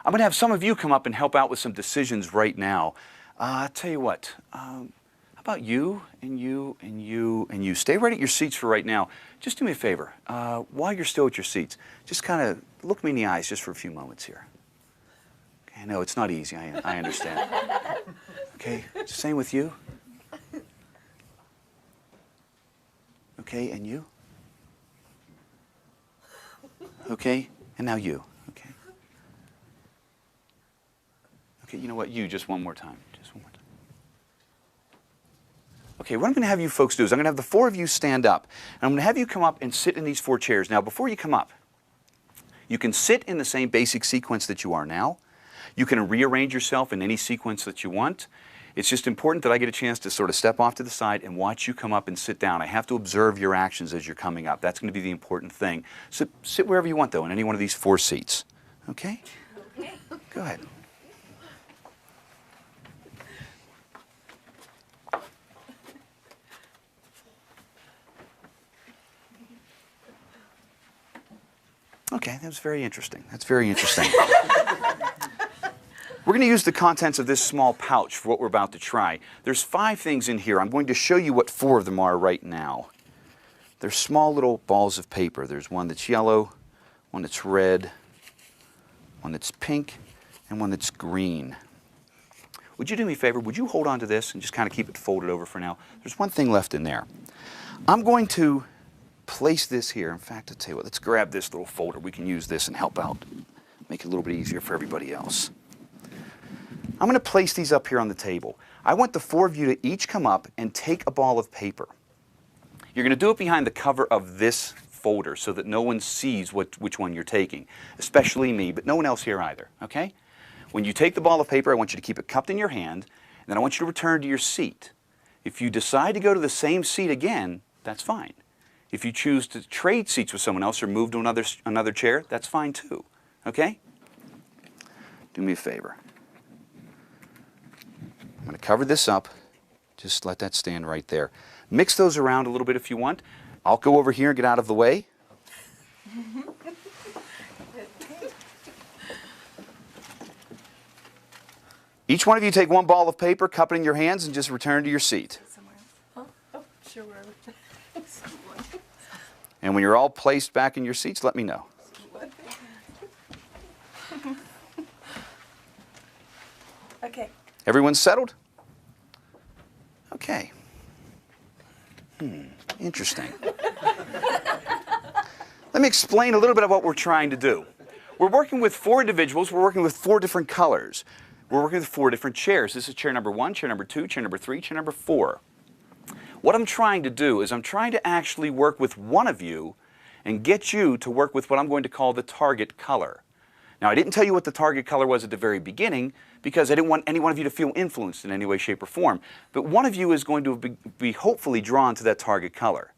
I'm going to have some of you come up and help out with some decisions right now. I'll tell you what, how about you and you and you and you? Stay right at your seats for right now. Just do me a favor. While you're still at your seats, just kind of look me in the eyes just for a few moments here. Okay, no, it's not easy. I understand. Okay, same with you. Okay, and you? Okay, and now you. Okay. Okay, you know what? You, just one more time. Just one more time. Okay, what I'm going to have you folks do is I'm going to have the four of you stand up. And I'm going to have you come up and sit in these four chairs. Now, before you come up, you can sit in the same basic sequence that you are now. You can rearrange yourself in any sequence that you want. It's just important that I get a chance to sort of step off to the side and watch you come up and sit down. I have to observe your actions as you're coming up. That's going to be the important thing. So sit wherever you want, though, in any one of these four seats. Okay? Okay. Go ahead. Okay, that was very interesting. That's very interesting. We're going to use the contents of this small pouch for what we're about to try. There's 5 things in here. I'm going to show you what 4 of them are right now. They're small little balls of paper. There's one that's yellow, one that's red, one that's pink, and one that's green. Would you do me a favor? Would you hold on to this and just kind of keep it folded over for now? There's one thing left in there. I'm going to place this here. In fact, I'll tell you what, let's grab this little folder. We can use this and help out. Make it a little bit easier for everybody else. I'm going to place these up here on the table. I want the 4 of you to each come up and take a ball of paper. You're going to do it behind the cover of this folder so that no one sees which one you're taking, especially me, but no one else here either, okay? When you take the ball of paper, I want you to keep it cupped in your hand, and then I want you to return to your seat. If you decide to go to the same seat again, that's fine. If you choose to trade seats with someone else or move to another chair, that's fine too, okay? Do me a favor. I'm going to cover this up. Just let that stand right there. Mix those around a little bit if you want. I'll go over here and get out of the way. Each one of you take one ball of paper, cup it in your hands, and just return to your seat. Oh, sure. And when you're all placed back in your seats, let me know. Okay. Everyone's settled? Okay. Interesting. Let me explain a little bit of what we're trying to do. We're working with 4 individuals. We're working with 4 different colors. We're working with 4 different chairs. This is chair number 1, chair number 2, chair number 3, chair number 4. What I'm trying to do is I'm trying to actually work with one of you and get you to work with what I'm going to call the target color. Now, I didn't tell you what the target color was at the very beginning because I didn't want any one of you to feel influenced in any way, shape, or form. But one of you is going to be hopefully drawn to that target color.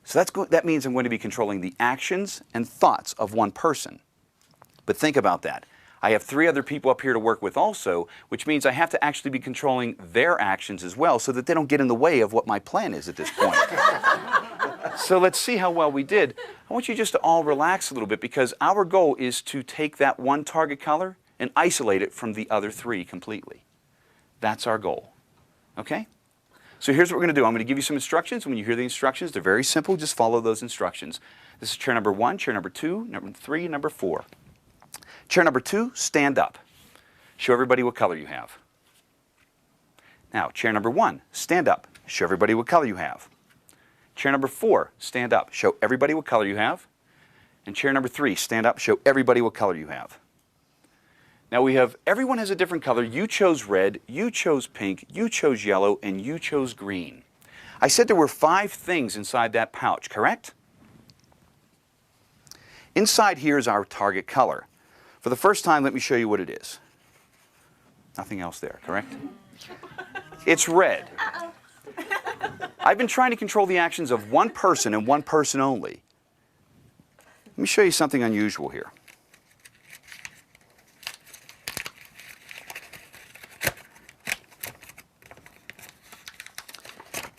So that means I'm going to be controlling the actions and thoughts of one person. But think about that. I have 3 other people up here to work with also, which means I have to actually be controlling their actions as well so that they don't get in the way of what my plan is at this point. So let's see how well we did. I want you just to all relax a little bit because our goal is to take that one target color and isolate it from the other 3 completely. That's our goal. Okay? So here's what we're going to do. I'm going to give you some instructions. When you hear the instructions, they're very simple. Just follow those instructions. This is chair number 1, chair number 2, number 3, number 4. Chair number 2, stand up. Show everybody what color you have. Now, chair number 1, stand up. Show everybody what color you have. Chair number 4, stand up. Show everybody what color you have. And chair number 3, stand up. Show everybody what color you have. Now everyone has a different color. You chose red, you chose pink, you chose yellow, and you chose green. I said there were 5 things inside that pouch, correct? Inside here is our target color. For the first time, let me show you what it is. Nothing else there, correct? It's red. I've been trying to control the actions of one person and one person only. Let me show you something unusual here.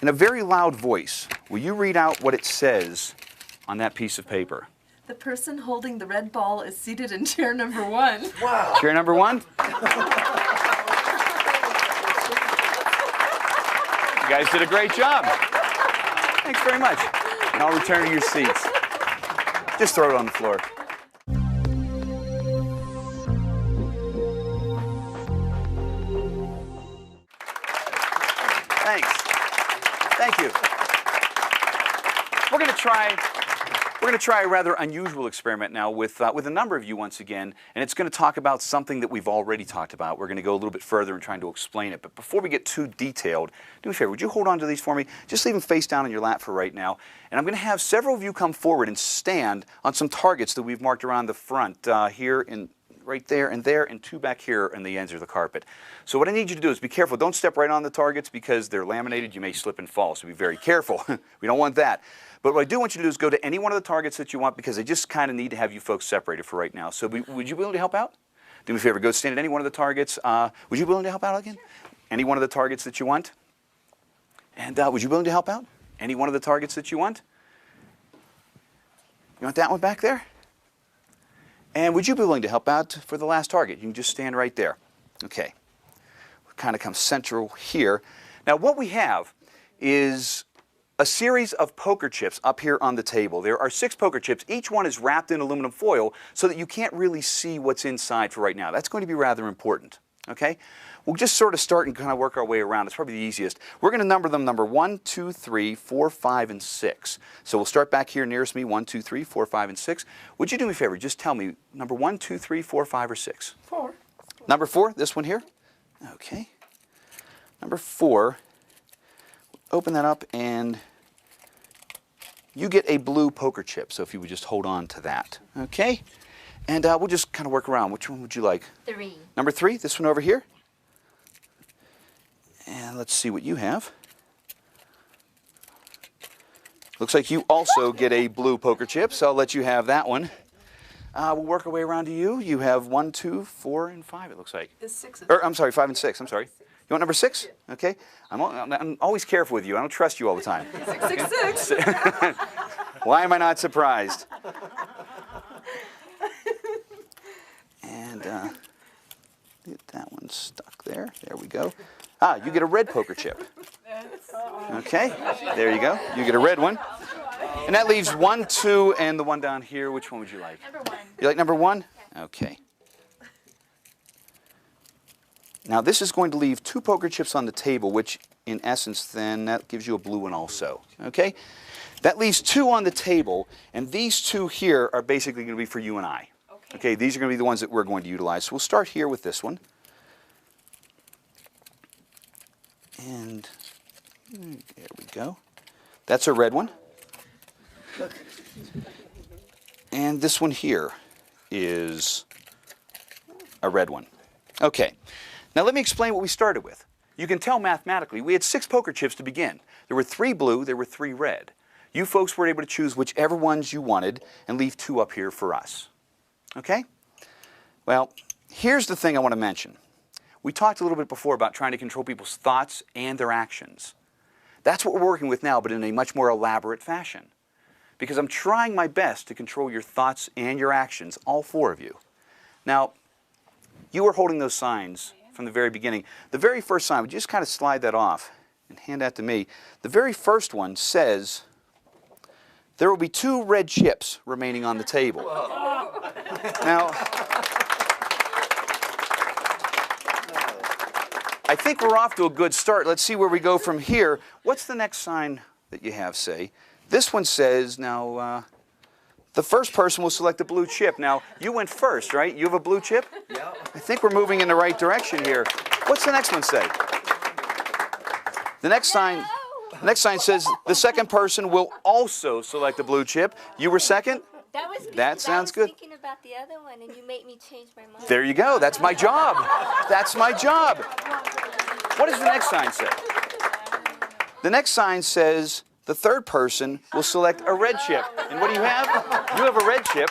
In a very loud voice, will you read out what it says on that piece of paper? The person holding the red ball is seated in chair number 1. Wow. Chair number 1. You guys did a great job. Thanks very much. And I'll return to your seats. Just throw it on the floor. Thanks. Thank you. We're going to try a rather unusual experiment now with a number of you once again, and it's going to talk about something that we've already talked about. We're going to go a little bit further in trying to explain it. But before we get too detailed, do me a favor, would you hold on to these for me? Just leave them face down on your lap for right now. And I'm going to have several of you come forward and stand on some targets that we've marked around the front here and right there, and 2 back here on the ends of the carpet. So what I need you to do is be careful. Don't step right on the targets because they're laminated. You may slip and fall, so be very careful. We don't want that. But what I do want you to do is go to any one of the targets that you want because I just kind of need to have you folks separated for right now. So would you be willing to help out? Do me a favor, go stand at any one of the targets. Would you be willing to help out again? Any one of the targets that you want? And would you be willing to help out? Any one of the targets that you want? You want that one back there? And would you be willing to help out for the last target? You can just stand right there. Okay. We'll kind of come central here. Now what we have is a series of poker chips up here on the table. There are 6 poker chips. Each one is wrapped in aluminum foil so that you can't really see what's inside for right now. That's going to be rather important. Okay? We'll just sort of start and kind of work our way around. It's probably the easiest. We're going to number them number 1, 2, 3, 4, 5, and 6. So we'll start back here nearest me, 1, 2, 3, 4, 5, and 6. Would you do me a favor? Just tell me number 1, 2, 3, 4, 5, or 6? 4. Number 4, this one here? Okay. Number 4, open that up and you get a blue poker chip. So if you would just hold on to that. Okay? And we'll just kind of work around. Which one would you like? 3. Number 3, this one over here. And let's see what you have. Looks like you also get a blue poker chip, so I'll let you have that one. We'll work our way around to you. You have 1, 2, 4, and 5, it looks like. Is 6. I'm sorry, 5 and 6. I'm sorry. You want number 6? Okay. I'm always careful with you. I don't trust you all the time. 666. Why am I not surprised? And get that one stuck there. There we go. You get a red poker chip. Okay, there you go. You get a red one. And that leaves 1, 2, and the one down here. Which one would you like? Number 1. You like number 1? Okay. Now this is going to leave 2 poker chips on the table, which in essence then that gives you a blue one also. Okay? That leaves 2 on the table, and these 2 here are basically going to be for you and I. Okay, these are going to be the ones that we're going to utilize. So we'll start here with this one. And there we go. That's a red one. And this one here is a red one. Okay. Now let me explain what we started with. You can tell mathematically we had 6 poker chips to begin. There were 3 blue, there were 3 red. You folks were able to choose whichever ones you wanted and leave 2 up here for us. Okay? Well, here's the thing I want to mention. We talked a little bit before about trying to control people's thoughts and their actions. That's what we're working with now, but in a much more elaborate fashion. Because I'm trying my best to control your thoughts and your actions, all 4 of you. Now, you were holding those signs from the very beginning. The very first sign, would you just kind of slide that off and hand that to me? The very first one says, there will be 2 red chips remaining on the table. Now, I think we're off to a good start. Let's see where we go from here. What's the next sign that you have say? This one says, now, the first person will select a blue chip. Now, you went first, right? You have a blue chip? Yeah. I think we're moving in the right direction here. What's the next one say? The next sign says the second person will also select a blue chip. You were second? That was good. That sounds good. I was thinking about the other one, and you made me change my mind. There you go. That's my job. That's my job. What does the next sign say? The next sign says the third person will select a red chip. And what do you have? You have a red chip.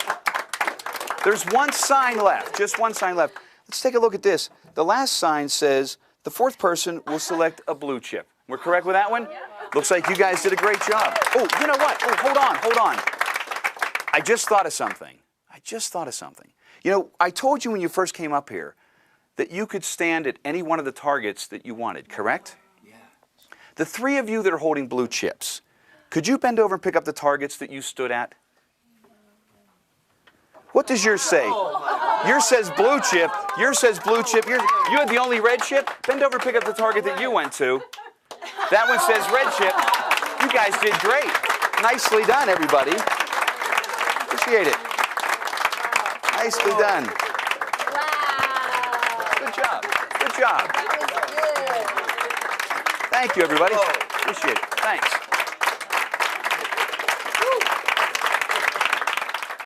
There's 1 sign left, just 1 sign left. Let's take a look at this. The last sign says the 4th person will select a blue chip. We're correct with that one? Looks like you guys did a great job. Oh, you know what? Oh, hold on. I just thought of something. You know, I told you when you first came up here that you could stand at any one of the targets that you wanted, correct? Yeah. The three of you that are holding blue chips, could you bend over and pick up the targets that you stood at? What does yours say? Yours says blue chip. Yours says blue chip. You had the only red chip? Bend over and pick up the target that you went to. That one says red chip. You guys did great. Nicely done, everybody. Appreciate it. Nicely done. Wow. Good job. Good job. That was good. Thank you, everybody. Appreciate it. Thanks.